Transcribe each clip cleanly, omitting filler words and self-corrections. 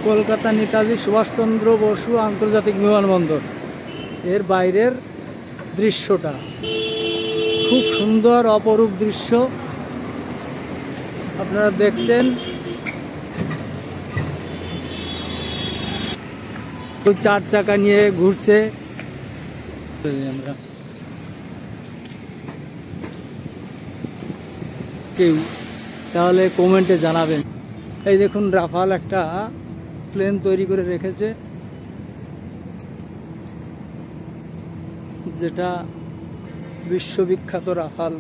কলকাতা নেতাজি সুভাষচন্দ্র বসু আন্তর্জাতিক বিমানবন্দর এর বাইরের দৃশ্যটা খুব সুন্দর অপরূপ দৃশ্য আপনারা দেখছেন। চার চাকা নিয়ে ঘুরছে। আমরা কেউ তাহলে কমেন্টে জানাবেন। এই দেখুন রাফাল একটা প্লেন তৈরি করে রেখেছে, যেটা বিশ্ববিখ্যাত রাফাল।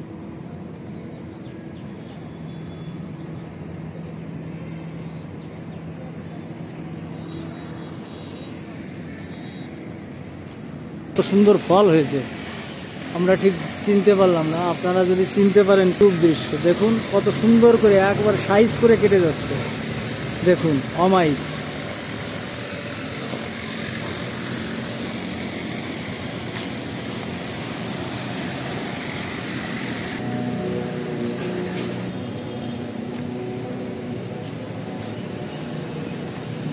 কত সুন্দর ফল হয়েছে, আমরা ঠিক চিনতে পারলাম না। আপনারা যদি চিনতে পারেন খুব দৃশ্য দেখুন, কত সুন্দর করে একবার সাইজ করে কেটে যাচ্ছে। দেখুন অমায়িক।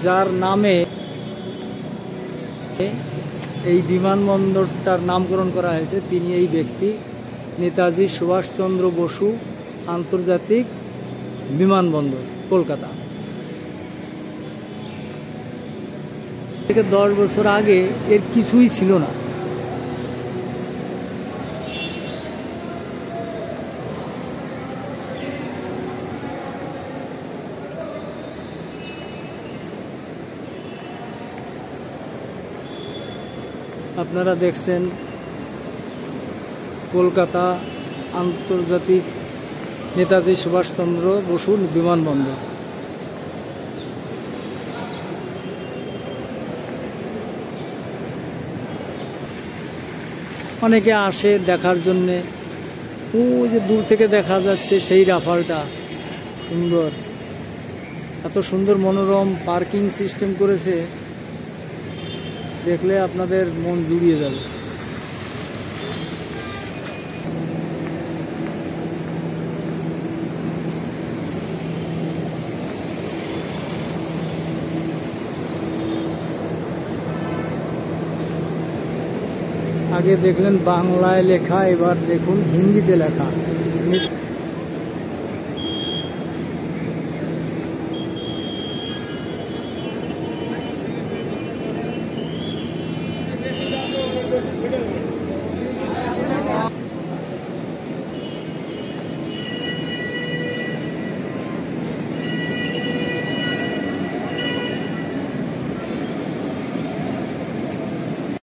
যার নামে এই বিমানবন্দরটার নামকরণ করা হয়েছে তিনি এই ব্যক্তি, নেতাজি সুভাষচন্দ্র বসু আন্তর্জাতিক বিমানবন্দর, কলকাতা। থেকে 10 বছর আগে এর কিছুই ছিল না। আপনারা দেখছেন কলকাতা আন্তর্জাতিক নেতাজি সুভাষচন্দ্র বসু বিমানবন্দর। অনেকে আসে দেখার জন্যে। ওই যে দূর থেকে দেখা যাচ্ছে সেই রাফালটা সুন্দর, এত সুন্দর মনোরম পার্কিং সিস্টেম করেছে, দেখলে আপনাদের মন জুড়িয়ে যাবে। আগে দেখলেন বাংলায় লেখা, এবার দেখুন হিন্দিতে লেখা।